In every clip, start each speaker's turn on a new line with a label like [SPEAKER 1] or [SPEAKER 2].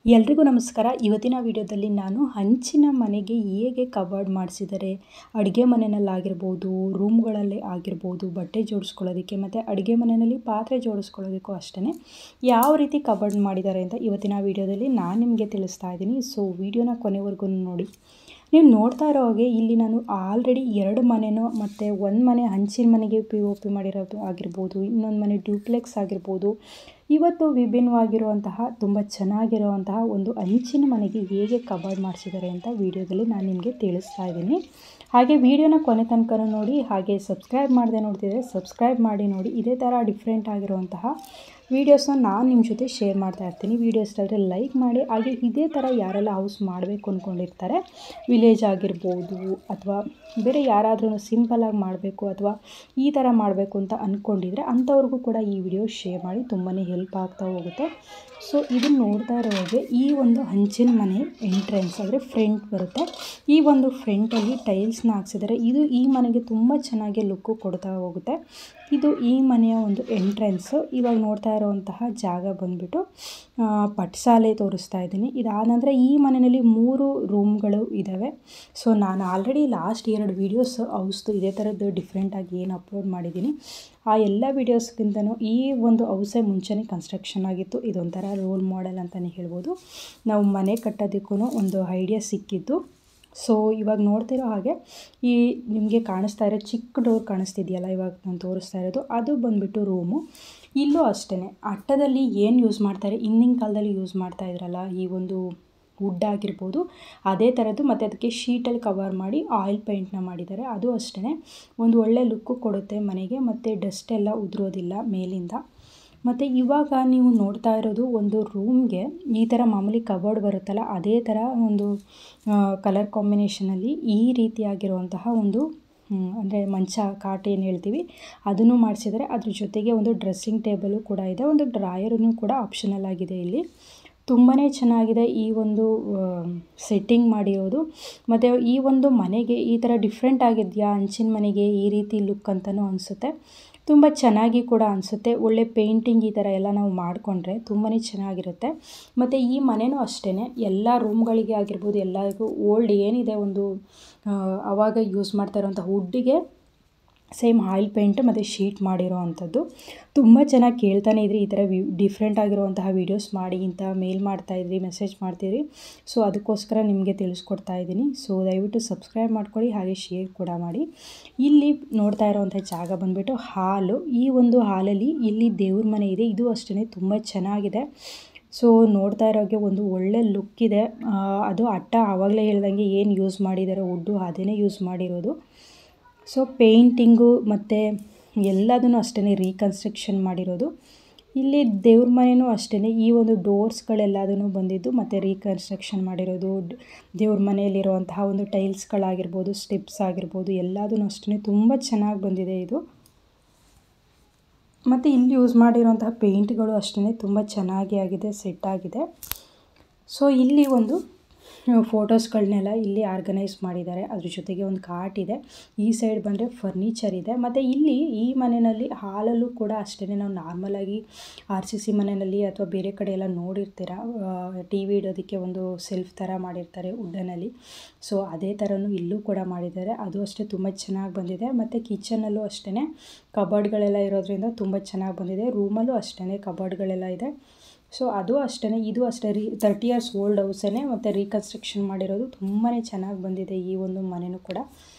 [SPEAKER 1] ಎಲ್ರಿಗೂ ನಮಸ್ಕಾರ. ಇವತ್ತಿನ ವಿಡಿಯೋದಲ್ಲಿ ನಾನು ಹಂಚಿನ ಮನೆಗೆ ಹೇಗೆ ಕಬೋರ್ಡ್ ಮಾಡಿಸಿದ್ದಾರೆ, ಅಡುಗೆ ಮನೆಯಲ್ಲಾಗಿರ್ಬೋದು, ರೂಮ್ಗಳಲ್ಲಿ ಆಗಿರ್ಬೋದು, ಬಟ್ಟೆ ಜೋಡಿಸ್ಕೊಳ್ಳೋದಕ್ಕೆ ಮತ್ತು ಅಡುಗೆ ಮನೆಯಲ್ಲಿ ಪಾತ್ರೆ ಜೋಡಿಸ್ಕೊಳ್ಳೋದಕ್ಕೂ ಅಷ್ಟೇ ಯಾವ ರೀತಿ ಕಬೋರ್ಡ್ ಮಾಡಿದ್ದಾರೆ ಅಂತ ಇವತ್ತಿನ ವಿಡಿಯೋದಲ್ಲಿ ನಾನು ನಿಮಗೆ ತಿಳಿಸ್ತಾ ಇದ್ದೀನಿ. ಸೊ ವಿಡಿಯೋನ ಕೊನೆವರೆಗೂ ನೋಡಿ. ನೀವು ನೋಡ್ತಾ ಇರೋ ಹಾಗೆ ಇಲ್ಲಿ ನಾನು ಆಲ್ರೆಡಿ 2 ಮನೆನೋ ಮತ್ತು ಒಂದು ಮನೆ ಹಂಚಿನ ಮನೆಗೆ POP ಮಾಡಿರೋದು ಆಗಿರ್ಬೋದು, ಇನ್ನೊಂದು ಮನೆ ಡ್ಯೂಪ್ಲೆಕ್ಸ್ ಆಗಿರ್ಬೋದು, ಇವತ್ತು ವಿಭಿನ್ನವಾಗಿರುವಂತಹ ತುಂಬ ಚೆನ್ನಾಗಿರುವಂತಹ ಒಂದು ಹಂಚಿನ ಮನೆಗೆ ಹೇಗೆ ಕಬೋರ್ಡ್ ಮಾಡಿಸಿದ್ದಾರೆ ಅಂತ ವಿಡಿಯೋದಲ್ಲಿ ನಾನು ನಿಮಗೆ ತಿಳಿಸ್ತಾ ಇದ್ದೀನಿ. ಹಾಗೆ ವಿಡಿಯೋನ ಕೊನೆ ತನಕ ನೋಡಿ, ಹಾಗೆ ಸಬ್ಸ್ಕ್ರೈಬ್ ಮಾಡದೆ ನೋಡ್ತಿದ್ರೆ ಸಬ್ಸ್ಕ್ರೈಬ್ ಮಾಡಿ ನೋಡಿ. ಇದೇ ಥರ ಡಿಫ್ರೆಂಟ್ ಆಗಿರುವಂತಹ ವೀಡಿಯೋಸ್ನ ನಾನು ನಿಮ್ಮ ಜೊತೆ ಶೇರ್ ಮಾಡ್ತಾ ಇರ್ತೀನಿ. ವಿಡಿಯೋ ಇಷ್ಟ ಆದರೆ ಲೈಕ್ ಮಾಡಿ. ಹಾಗೆ ಇದೇ ಥರ ಯಾರೆಲ್ಲ ಹೌಸ್ ಮಾಡಬೇಕು ಅಂದ್ಕೊಂಡಿರ್ತಾರೆ, ವಿಲೇಜ್ ಆಗಿರ್ಬೋದು ಅಥವಾ ಬೇರೆ ಯಾರಾದ್ರೂ ಸಿಂಪಲಾಗಿ ಮಾಡಬೇಕು ಅಥವಾ ಈ ಥರ ಮಾಡಬೇಕು ಅಂತ ಅಂದ್ಕೊಂಡಿದ್ರೆ ಅಂಥವ್ರಿಗೂ ಕೂಡ ಈ ವಿಡಿಯೋ ಶೇರ್ ಮಾಡಿ, ತುಂಬಾ ಹೆಲ್ಪ್ ಆಗ್ತಾ ಹೋಗುತ್ತೆ. ಸೊ ಇದನ್ನು ನೋಡ್ತಾ ಇರೋ ಹಾಗೆ ಈ ಒಂದು ಹಂಚಿನ ಮನೆ ಎಂಟ್ರೆನ್ಸ್ ಅಂದರೆ ಫ್ರಂಟ್ ಬರುತ್ತೆ. ಈ ಒಂದು ಫ್ರಂಟಲ್ಲಿ ಟೈಲ್ಸ್ನ ಹಾಕ್ಸಿದ್ದಾರೆ. ಇದು ಈ ಮನೆಗೆ ತುಂಬ ಚೆನ್ನಾಗಿ ಲುಕ್ಕು ಕೊಡ್ತಾ ಹೋಗುತ್ತೆ. ಇದು ಈ ಮನೆಯ ಒಂದು ಎಂಟ್ರೆನ್ಸು. ಇವಾಗ ನೋಡ್ತಾ ಇರೋವಂತಹ ಜಾಗ ಬಂದುಬಿಟ್ಟು ಪಟ್ಸಾಲೆ ತೋರಿಸ್ತಾ ಇದ್ದೀನಿ. ಇದಾದ ನಂತರ ಈ ಮನೆಯಲ್ಲಿ 3 ರೂಮ್ಗಳು ಇದ್ದಾವೆ. ಸೊ ನಾನು ಆಲ್ರೆಡಿ ಲಾಸ್ಟ್ 2 ವೀಡಿಯೋಸ್ ಹೌಸ್ದು ಇದೇ ಥರದ್ದು ಡಿಫ್ರೆಂಟಾಗಿ ಏನು ಅಪ್ಲೋಡ್ ಮಾಡಿದ್ದೀನಿ, ಆ ಎಲ್ಲ ವೀಡಿಯೋಸ್ಗಿಂತನೂ ಈ ಒಂದು ಹೌಸೇ ಮುಂಚೆನೇ ಕನ್ಸ್ಟ್ರಕ್ಷನ್ ಆಗಿತ್ತು. ಇದೊಂಥರ ರೋಲ್ ಮಾಡೆಲ್ ಅಂತಲೇ ಹೇಳ್ಬೋದು. ನಾವು ಮನೆ ಕಟ್ಟೋದಕ್ಕೂ ಒಂದು ಐಡಿಯಾ ಸಿಕ್ಕಿದ್ದು. ಸೊ ಇವಾಗ ನೋಡ್ತಿರೋ ಹಾಗೆ ಈ ನಿಮಗೆ ಕಾಣಿಸ್ತಾ ಇರೋ ಚಿಕ್ಕ ಡೋರ್ ಕಾಣಿಸ್ತಿದೆಯಲ್ಲ, ಇವಾಗ ನಾನು ತೋರಿಸ್ತಾ ಇರೋದು ಅದು ಬಂದುಬಿಟ್ಟು ರೂಮು. ಇಲ್ಲೂ ಅಷ್ಟೇ ಅಟ್ಟದಲ್ಲಿ ಏನು ಯೂಸ್ ಮಾಡ್ತಾರೆ, ಹಿಂದಿನ ಕಾಲದಲ್ಲಿ ಯೂಸ್ ಮಾಡ್ತಾ ಇದ್ರಲ್ಲ ಈ ಒಂದು ವುಡ್ ಆಗಿರ್ಬೋದು, ಅದೇ ಥರದ್ದು ಮತ್ತು ಅದಕ್ಕೆ ಶೀಟಲ್ಲಿ ಕವರ್ ಮಾಡಿ ಆಯಿಲ್ ಪೇಂಟ್ನ ಮಾಡಿದ್ದಾರೆ. ಅದು ಅಷ್ಟೇ ಒಂದು ಒಳ್ಳೆ ಲುಕ್ಕು ಕೊಡುತ್ತೆ ಮನೆಗೆ, ಮತ್ತು ಡಸ್ಟ್ ಎಲ್ಲ ಉದುರೋದಿಲ್ಲ ಮೇಲಿಂದ. ಮತ್ತು ಇವಾಗ ನೀವು ನೋಡ್ತಾ ಇರೋದು ಒಂದು ರೂಮ್ಗೆ ಈ ಥರ ಮಾಮೂಲಿ ಕಬೋರ್ಡ್ ಬರುತ್ತಲ್ಲ, ಅದೇ ಥರ ಒಂದು ಕಲರ್ ಕಾಂಬಿನೇಷನಲ್ಲಿ ಈ ರೀತಿಯಾಗಿರುವಂತಹ ಒಂದು ಅಂದರೆ ಮಂಚ ಕಾಟ್ ಏನು ಹೇಳ್ತೀವಿ ಅದನ್ನು ಮಾಡಿಸಿದರೆ. ಅದ್ರ ಜೊತೆಗೆ ಒಂದು ಡ್ರೆಸ್ಸಿಂಗ್ ಟೇಬಲು ಕೂಡ ಇದೆ, ಒಂದು ಡ್ರಾಯರೂ ಕೂಡ ಆಪ್ಷನಲ್ ಆಗಿದೆ. ಇಲ್ಲಿ ತುಂಬಾ ಚೆನ್ನಾಗಿದೆ ಈ ಒಂದು ಸೆಟ್ಟಿಂಗ್ ಮಾಡಿರೋದು. ಮತ್ತು ಈ ಒಂದು ಮನೆಗೆ ಈ ಥರ ಡಿಫ್ರೆಂಟ್ ಆಗಿದೆಯಾ ಹಂಚಿನ ಮನೆಗೆ ಈ ರೀತಿ ಲುಕ್ ಅಂತಲೂ ಅನಿಸುತ್ತೆ. ತುಂಬ ಚೆನ್ನಾಗಿ ಕೂಡ ಅನಿಸುತ್ತೆ. ಒಳ್ಳೆ ಪೇಂಟಿಂಗ್ ಈ ಥರ ಎಲ್ಲ ನಾವು ಮಾಡಿಕೊಂಡ್ರೆ ತುಂಬಾ ಚೆನ್ನಾಗಿರುತ್ತೆ. ಮತ್ತು ಈ ಮನೆಯೂ ಅಷ್ಟೇ ಎಲ್ಲ ರೂಮ್ಗಳಿಗೆ ಆಗಿರ್ಬೋದು, ಎಲ್ಲರಿಗೂ ಓಲ್ಡ್ ಏನಿದೆ ಒಂದು ಆವಾಗ ಯೂಸ್ ಮಾಡ್ತಾ ಇರೋವಂಥ ವುಡ್ಡಿಗೆ ಸೇಮ್ ಆಯಿಲ್ ಪೇಂಟ್ ಮತ್ತು ಶೀಟ್ ಮಾಡಿರೋ ಅಂಥದ್ದು. ತುಂಬ ಚೆನ್ನಾಗಿ ಕೇಳ್ತಾನೆ ಇದ್ರಿ ಈ ಥರ ಡಿಫ್ರೆಂಟ್ ಆಗಿರುವಂತಹ ವೀಡಿಯೋಸ್ ಮಾಡಿ ಅಂತ ಮೇಲ್ ಮಾಡ್ತಾಯಿದ್ರಿ, ಮೆಸೇಜ್ ಮಾಡ್ತಿದ್ರಿ. ಸೊ ಅದಕ್ಕೋಸ್ಕರ ನಿಮಗೆ ತಿಳಿಸ್ಕೊಡ್ತಾ ಇದ್ದೀನಿ. ಸೊ ದಯವಿಟ್ಟು ಸಬ್ಸ್ಕ್ರೈಬ್ ಮಾಡ್ಕೊಳ್ಳಿ, ಹಾಗೆ ಶೇರ್ ಕೂಡ ಮಾಡಿ. ಇಲ್ಲಿ ನೋಡ್ತಾ ಇರೋವಂಥ ಜಾಗ ಬಂದುಬಿಟ್ಟು ಹಾಲು. ಈ ಒಂದು ಹಾಲಲ್ಲಿ ಇಲ್ಲಿ ದೇವ್ರ ಮನೆ ಇದೆ. ಇದು ಅಷ್ಟೇ ತುಂಬ ಚೆನ್ನಾಗಿದೆ. ಸೊ ನೋಡ್ತಾ ಇರೋಕ್ಕೆ ಒಂದು ಒಳ್ಳೆ ಲುಕ್ ಇದೆ. ಅದು ಅಟ್ಟ ಆವಾಗಲೇ ಹೇಳ್ದಂಗೆ ಏನು ಯೂಸ್ ಮಾಡಿದಾರೋ ವುಡ್ಡು ಅದೇ ಯೂಸ್ ಮಾಡಿರೋದು. ಸೊ ಪೇಂಟಿಂಗು ಮತ್ತು ಎಲ್ಲದನ್ನು ಅಷ್ಟೇ ರೀಕನ್ಸ್ಟ್ರಕ್ಷನ್ ಮಾಡಿರೋದು. ಇಲ್ಲಿ ದೇವ್ರ ಮನೆಯೂ ಅಷ್ಟೇ ಈ ಒಂದು ಡೋರ್ಸ್ಗಳೆಲ್ಲದೂ ಬಂದಿದ್ದು ಮತ್ತು ರೀಕನ್ಸ್ಟ್ರಕ್ಷನ್ ಮಾಡಿರೋದು. ದೇವ್ರ ಮನೆಯಲ್ಲಿರುವಂತಹ ಒಂದು ಟೈಲ್ಸ್ಗಳಾಗಿರ್ಬೋದು, ಸ್ಟೆಪ್ಸ್ ಆಗಿರ್ಬೋದು, ಎಲ್ಲದೂ ಅಷ್ಟೇ ತುಂಬ ಚೆನ್ನಾಗಿ ಬಂದಿದೆ ಇದು. ಮತ್ತು ಇಲ್ಲಿ ಯೂಸ್ ಮಾಡಿರೋಂತಹ ಪೇಂಟ್ಗಳು ಅಷ್ಟೇ ತುಂಬ ಚೆನ್ನಾಗಿ ಆಗಿದೆ, ಸೆಟ್ ಆಗಿದೆ. ಸೊ ಇಲ್ಲಿ ಒಂದು ಫೋಟೋಸ್ಗಳನ್ನೆಲ್ಲ ಇಲ್ಲಿ ಆರ್ಗನೈಸ್ ಮಾಡಿದ್ದಾರೆ. ಅದ್ರ ಜೊತೆಗೆ ಒಂದು ಕಾಟ್ ಇದೆ. ಈ ಸೈಡ್ ಬಂದರೆ ಫರ್ನಿಚರ್ ಇದೆ. ಮತ್ತು ಇಲ್ಲಿ ಈ ಮನೆಯಲ್ಲಿ ಹಾಲಲ್ಲೂ ಕೂಡ ಅಷ್ಟೇ ನಾವು ನಾರ್ಮಲಾಗಿ RCC ಮನೆಯಲ್ಲಿ ಅಥವಾ ಬೇರೆ ಕಡೆ ಎಲ್ಲ ನೋಡಿರ್ತೀರ, TV ಇಡೋದಕ್ಕೆ ಒಂದು ಸೆಲ್ಫ್ ಥರ ಮಾಡಿರ್ತಾರೆ ವುಡ್ಡನಲ್ಲಿ. ಸೊ ಅದೇ ಥರನೂ ಇಲ್ಲೂ ಕೂಡ ಮಾಡಿದ್ದಾರೆ. ಅದು ಅಷ್ಟೇ ತುಂಬ ಚೆನ್ನಾಗಿ ಬಂದಿದೆ. ಮತ್ತು ಕಿಚನಲ್ಲೂ ಅಷ್ಟೇ ಕಬೋರ್ಡ್ಗಳೆಲ್ಲ ಇರೋದ್ರಿಂದ ತುಂಬ ಚೆನ್ನಾಗಿ ಬಂದಿದೆ. ರೂಮಲ್ಲೂ ಅಷ್ಟೇ ಕಬೋರ್ಡ್ಗಳೆಲ್ಲ ಇದೆ. ಸೊ ಅದು ಅಷ್ಟೇ, ಇದು ಅಷ್ಟೇ 30 years ಓಲ್ಡ್ ಹೌಸೇ ಮತ್ತು ರೀಕನ್ಸ್ಟ್ರಕ್ಷನ್ ಮಾಡಿರೋದು. ತುಂಬಾ ಚೆನ್ನಾಗಿ ಬಂದಿದೆ ಈ ಒಂದು ಮನೆಯೂ ಕೂಡ.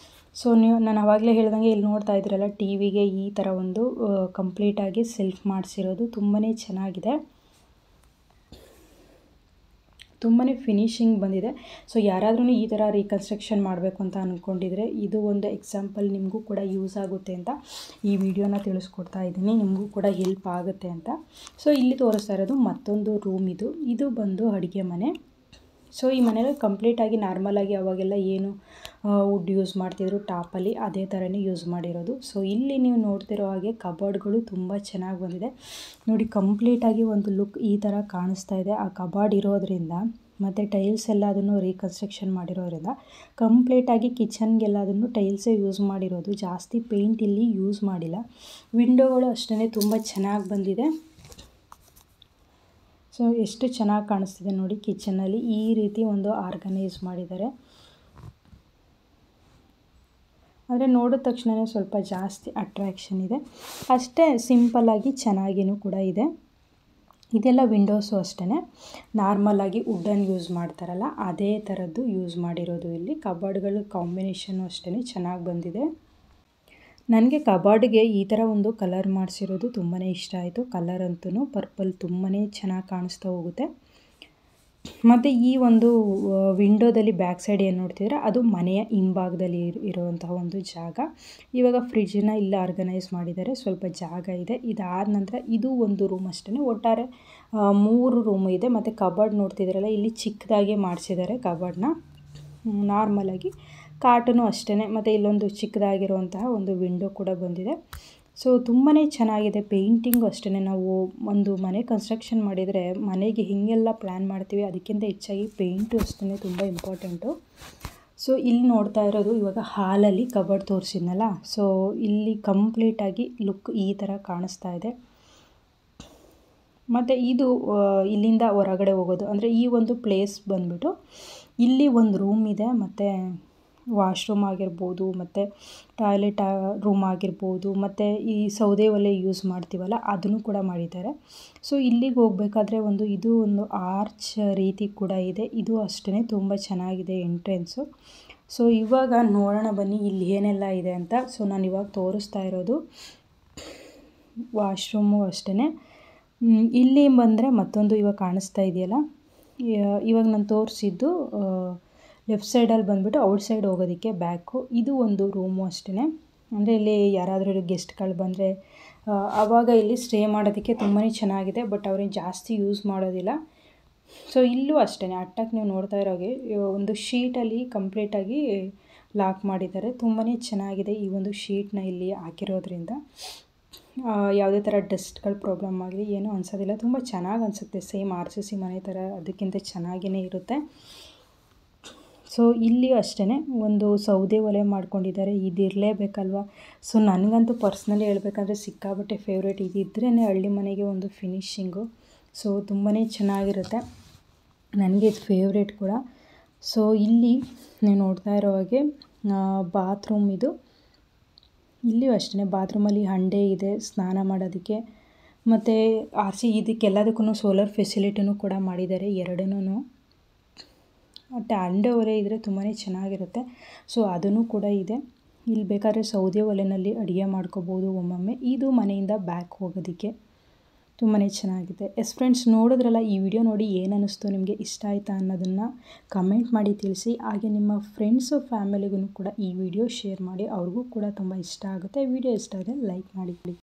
[SPEAKER 1] ಸೊ ನಾನು ಆವಾಗಲೇ ಹೇಳ್ದಂಗೆ ಇಲ್ಲಿ ನೋಡ್ತಾ ಇದ್ರಲ್ಲ TVಗೆ ಈ ಥರ ಒಂದು ಕಂಪ್ಲೀಟಾಗಿ ಸೆಲ್ಫ್ ಮಾಡಿಸಿರೋದು ತುಂಬಾ ಚೆನ್ನಾಗಿದೆ. ತುಂಬಾ ಫಿನಿಶಿಂಗ್ ಬಂದಿದೆ. ಸೊ ಯಾರಾದ್ರೂ ಈ ಥರ ರೀಕನ್ಸ್ಟ್ರಕ್ಷನ್ ಮಾಡಬೇಕು ಅಂತ ಅಂದ್ಕೊಂಡಿದ್ರೆ ಇದು ಒಂದು ಎಕ್ಸಾಂಪಲ್ ನಿಮಗೂ ಕೂಡ ಯೂಸ್ ಆಗುತ್ತೆ ಅಂತ ಈ ವಿಡಿಯೋನ ತಿಳಿಸ್ಕೊಡ್ತಾ ಇದ್ದೀನಿ, ನಿಮಗೂ ಕೂಡ ಹೆಲ್ಪ್ ಆಗುತ್ತೆ ಅಂತ. ಸೊ ಇಲ್ಲಿ ತೋರಿಸ್ತಾ ಇರೋದು ಮತ್ತೊಂದು ರೂಮ್. ಇದು ಬಂದು ಅಡುಗೆ ಮನೆ. ಸೊ ಈ ಮನೆಯಲ್ಲಿ ಕಂಪ್ಲೀಟಾಗಿ ನಾರ್ಮಲಾಗಿ ಅವಾಗೆಲ್ಲ ಏನು ವುಡ್ ಯೂಸ್ ಮಾಡ್ತಿದ್ರು ಟಾಪಲ್ಲಿ ಅದೇ ಥರನೇ ಯೂಸ್ ಮಾಡಿರೋದು. ಸೊ ಇಲ್ಲಿ ನೀವು ನೋಡ್ತಿರೋ ಹಾಗೆ ಕಬೋರ್ಡ್ಗಳು ತುಂಬ ಚೆನ್ನಾಗಿ ಬಂದಿದೆ ನೋಡಿ. ಕಂಪ್ಲೀಟಾಗಿ ಒಂದು ಲುಕ್ ಈ ಥರ ಕಾಣಿಸ್ತಾ ಇದೆ. ಆ ಕಬೋರ್ಡ್ ಇರೋದ್ರಿಂದ ಮತ್ತು ಟೈಲ್ಸ್ ಎಲ್ಲ ಅದನ್ನು ರೀಕನ್ಸ್ಟ್ರಕ್ಷನ್ ಮಾಡಿರೋದ್ರಿಂದ ಕಂಪ್ಲೀಟಾಗಿ ಕಿಚನ್ಗೆಲ್ಲದನ್ನು ಟೈಲ್ಸೇ ಯೂಸ್ ಮಾಡಿರೋದು. ಜಾಸ್ತಿ ಪೇಂಟ್ ಇಲ್ಲಿ ಯೂಸ್ ಮಾಡಿಲ್ಲ. ವಿಂಡೋಗಳು ಅಷ್ಟೇ ತುಂಬ ಚೆನ್ನಾಗಿ ಬಂದಿದೆ. ಸೊ ಎಷ್ಟು ಚೆನ್ನಾಗಿ ಕಾಣಿಸ್ತಿದೆ ನೋಡಿ, ಕಿಚನಲ್ಲಿ ಈ ರೀತಿ ಒಂದು ಆರ್ಗನೈಸ್ ಮಾಡಿದ್ದಾರೆ. ಆದರೆ ನೋಡಿದ ತಕ್ಷಣವೇ ಸ್ವಲ್ಪ ಜಾಸ್ತಿ ಅಟ್ರ್ಯಾಕ್ಷನ್ ಇದೆ, ಅಷ್ಟೇ ಸಿಂಪಲ್ಲಾಗಿ ಚೆನ್ನಾಗಿಯೂ ಕೂಡ ಇದೆ. ಇದೆಲ್ಲ ವಿಂಡೋಸು ಅಷ್ಟೇ ನಾರ್ಮಲಾಗಿ ವುಡ್ಡನ್ನು ಯೂಸ್ ಮಾಡ್ತಾರಲ್ಲ ಅದೇ ಥರದ್ದು ಯೂಸ್ ಮಾಡಿರೋದು. ಇಲ್ಲಿ ಕಬಾರ್ಡ್ಗಳ ಕಾಂಬಿನೇಷನ್ನು ಅಷ್ಟೇ ಚೆನ್ನಾಗಿ ಬಂದಿದೆ. ನನಗೆ ಕಬಾರ್ಡ್ಗೆ ಈ ಥರ ಒಂದು ಕಲರ್ ಮಾಡಿಸಿರೋದು ತುಂಬಾ ಇಷ್ಟ ಆಯಿತು. ಕಲರ್ ಅಂತೂ ಪರ್ಪಲ್ ತುಂಬಾ ಚೆನ್ನಾಗಿ ಕಾಣಿಸ್ತಾ ಹೋಗುತ್ತೆ. ಮತ್ತು ಈ ಒಂದು ವಿಂಡೋದಲ್ಲಿ ಬ್ಯಾಕ್ ಸೈಡ್ ಏನು ನೋಡ್ತಿದ್ರೆ ಅದು ಮನೆಯ ಹಿಂಭಾಗದಲ್ಲಿ ಇರುವಂತಹ ಒಂದು ಜಾಗ. ಇವಾಗ ಫ್ರಿಡ್ಜನ್ನ ಇಲ್ಲಿ ಆರ್ಗನೈಸ್ ಮಾಡಿದ್ದಾರೆ, ಸ್ವಲ್ಪ ಜಾಗ ಇದೆ. ಇದಾದ ನಂತರ ಇದು ಒಂದು ರೂಮ್ ಅಷ್ಟೇ, ಒಟ್ಟಾರೆ 3 ರೂಮ್ ಇದೆ. ಮತ್ತು ಕಬಾರ್ಡ್ ನೋಡ್ತಿದ್ರಲ್ಲ, ಇಲ್ಲಿ ಚಿಕ್ಕದಾಗಿ ಮಾಡಿಸಿದ್ದಾರೆ ಕಬಾರ್ಡ್ನ. ನಾರ್ಮಲಾಗಿ ಕಾಟನು ಅಷ್ಟೇ. ಮತ್ತು ಇಲ್ಲೊಂದು ಚಿಕ್ಕದಾಗಿರುವಂತಹ ಒಂದು ವಿಂಡೋ ಕೂಡ ಬಂದಿದೆ. ಸೊ ತುಂಬಾ ಚೆನ್ನಾಗಿದೆ. ಪೇಂಟಿಂಗು ಅಷ್ಟೇ, ನಾವು ಒಂದು ಮನೆ ಕನ್ಸ್ಟ್ರಕ್ಷನ್ ಮಾಡಿದರೆ ಮನೆಗೆ ಹೀಗೆಲ್ಲ ಪ್ಲ್ಯಾನ್ ಮಾಡ್ತೀವಿ, ಅದಕ್ಕಿಂತ ಹೆಚ್ಚಾಗಿ ಪೇಂಟು ಅಷ್ಟೇ ತುಂಬ ಇಂಪಾರ್ಟೆಂಟು. ಸೊ ಇಲ್ಲಿ ನೋಡ್ತಾ ಇರೋದು ಇವಾಗ ಹಾಲಲ್ಲಿ ಕಬಾರ್ಡ್ ತೋರಿಸಿದ್ನಲ್ಲ, ಸೊ ಇಲ್ಲಿ ಕಂಪ್ಲೀಟಾಗಿ ಲುಕ್ ಈ ಥರ ಕಾಣಿಸ್ತಾ ಇದೆ. ಮತ್ತು ಇದು ಇಲ್ಲಿಂದ ಹೊರಗಡೆ ಹೋಗೋದು ಅಂದರೆ ಈ ಒಂದು ಪ್ಲೇಸ್ ಬಂದುಬಿಟ್ಟು ಇಲ್ಲಿ ಒಂದು ರೂಮ್ ಇದೆ, ಮತ್ತು ವಾಶ್ರೂಮ್ ಆಗಿರ್ಬೋದು, ಮತ್ತು ಟಾಯ್ಲೆಟ್ ರೂಮ್ ಆಗಿರ್ಬೋದು, ಮತ್ತು ಈ ಸೌದೆ ಒಲೆ ಯೂಸ್ ಮಾಡ್ತೀವಲ್ಲ ಅದನ್ನು ಕೂಡ ಮಾಡಿದ್ದಾರೆ. ಸೊ ಇಲ್ಲಿಗೆ ಹೋಗಬೇಕಾದ್ರೆ ಇದು ಒಂದು ಆರ್ಚ್ ರೀತಿ ಕೂಡ ಇದೆ. ಇದು ಅಷ್ಟೇ ತುಂಬ ಚೆನ್ನಾಗಿದೆ ಎಂಟ್ರೆನ್ಸು. ಸೊ ಇವಾಗ ನೋಡೋಣ ಬನ್ನಿ ಇಲ್ಲಿ ಏನೆಲ್ಲ ಇದೆ ಅಂತ. ಸೊ ನಾನು ಇವಾಗ ತೋರಿಸ್ತಾ ಇರೋದು ವಾಶ್ರೂಮು ಅಷ್ಟೇ. ಇಲ್ಲಿ ಬಂದರೆ ಮತ್ತೊಂದು ಇವಾಗ ಕಾಣಿಸ್ತಾ ಇದೆಯಲ್ಲ, ಇವಾಗ ನಾನು ತೋರಿಸಿದ್ದು ಲೆಫ್ಟ್ ಸೈಡಲ್ಲಿ ಬಂದುಬಿಟ್ಟು ಔಟ್ ಸೈಡ್ ಹೋಗೋದಕ್ಕೆ ಬ್ಯಾಕು. ಇದು ಒಂದು ರೂಮು ಅಷ್ಟೇ. ಅಂದರೆ ಇಲ್ಲಿ ಯಾರಾದರೂ ಗೆಸ್ಟ್ಗಳು ಬಂದರೆ ಆವಾಗ ಇಲ್ಲಿ ಸ್ಟೇ ಮಾಡೋದಕ್ಕೆ ತುಂಬಾ ಚೆನ್ನಾಗಿದೆ. ಬಟ್ ಅವ್ರೇನು ಜಾಸ್ತಿ ಯೂಸ್ ಮಾಡೋದಿಲ್ಲ. ಸೊ ಇಲ್ಲೂ ಅಷ್ಟೇ ಅಟ್ಟಾಗಿ ನೀವು ನೋಡ್ತಾ ಇರೋಗೆ ಒಂದು ಶೀಟಲ್ಲಿ ಕಂಪ್ಲೀಟಾಗಿ ಲಾಕ್ ಮಾಡಿದ್ದಾರೆ. ತುಂಬಾ ಚೆನ್ನಾಗಿದೆ ಈ ಒಂದು ಶೀಟ್ನ ಇಲ್ಲಿ ಹಾಕಿರೋದ್ರಿಂದ. ಯಾವುದೇ ಥರ ಡಸ್ಟ್ಗಳ ಪ್ರಾಬ್ಲಮ್ ಆಗಲಿ ಏನೂ ಅನಿಸೋದಿಲ್ಲ. ತುಂಬ ಚೆನ್ನಾಗಿ ಅನಿಸುತ್ತೆ. ಸೇಮ್ RCC ಮನೆ ಥರ ಅದಕ್ಕಿಂತ ಚೆನ್ನಾಗಿಯೇ ಇರುತ್ತೆ. ಸೊ ಇಲ್ಲಿ ಅಷ್ಟೇ ಒಂದು ಸೌದೆ ಒಲೆ ಮಾಡ್ಕೊಂಡಿದ್ದಾರೆ. ಇದಿರಲೇಬೇಕಲ್ವ. ಸೊ ನನಗಂತೂ ಪರ್ಸ್ನಲಿ ಹೇಳಬೇಕಂದ್ರೆ ಸಿಕ್ಕಾಬಟ್ಟೆ ಫೇವ್ರೇಟ್. ಇದಿದ್ರೇ ಹಳ್ಳಿ ಮನೆಗೆ ಒಂದು ಫಿನಿಶಿಂಗು. ಸೊ ತುಂಬಾ ಚೆನ್ನಾಗಿರುತ್ತೆ. ನನಗೆ ಇದು ಫೇವ್ರೇಟ್ ಕೂಡ. ಸೊ ಇಲ್ಲಿ ನೀವು ನೋಡ್ತಾ ಇರೋ ಹಾಗೆ ಬಾತ್ರೂಮ್ ಇದು. ಇಲ್ಲಿಯೂ ಅಷ್ಟೇ ಬಾತ್ರೂಮಲ್ಲಿ ಹಂಡೆ ಇದೆ ಸ್ನಾನ ಮಾಡೋದಕ್ಕೆ. ಮತ್ತು ಇದಕ್ಕೆಲ್ಲದಕ್ಕೂ ಸೋಲಾರ್ ಫೆಸಿಲಿಟಿನೂ ಕೂಡ ಮಾಡಿದ್ದಾರೆ ಎರಡನ್ನೂ. ಮತ್ತು ಹಂಡೆ ಒಲೆ ಇದ್ದರೆ ತುಂಬಾ ಚೆನ್ನಾಗಿರುತ್ತೆ. ಸೊ ಅದನ್ನು ಕೂಡ ಇದೆ. ಇಲ್ಲಿ ಬೇಕಾದ್ರೆ ಸೌದೆ ಒಲೆಯಲ್ಲಿ ಅಡುಗೆ ಮಾಡ್ಕೋಬೋದು ಒಮ್ಮೊಮ್ಮೆ. ಇದು ಮನೆಯಿಂದ ಬ್ಯಾಕ್ ಹೋಗೋದಕ್ಕೆ ತುಂಬಾ ಚೆನ್ನಾಗಿದೆ. ಫ್ರೆಂಡ್ಸ್, ನೋಡಿದ್ರಲ್ಲ, ಈ ವಿಡಿಯೋ ನೋಡಿ ಏನು ಅನ್ನಿಸ್ತು, ನಿಮಗೆ ಇಷ್ಟ ಆಯಿತಾ ಅನ್ನೋದನ್ನು ಕಮೆಂಟ್ ಮಾಡಿ ತಿಳಿಸಿ. ಹಾಗೆ ನಿಮ್ಮ ಫ್ರೆಂಡ್ಸು ಫ್ಯಾಮಿಲಿಗೂ ಕೂಡ ಈ ವಿಡಿಯೋ ಶೇರ್ ಮಾಡಿ, ಅವ್ರಿಗೂ ಕೂಡ ತುಂಬ ಇಷ್ಟ ಆಗುತ್ತೆ. ವಿಡಿಯೋ ಇಷ್ಟ ಆದರೆ ಲೈಕ್ ಮಾಡಿ.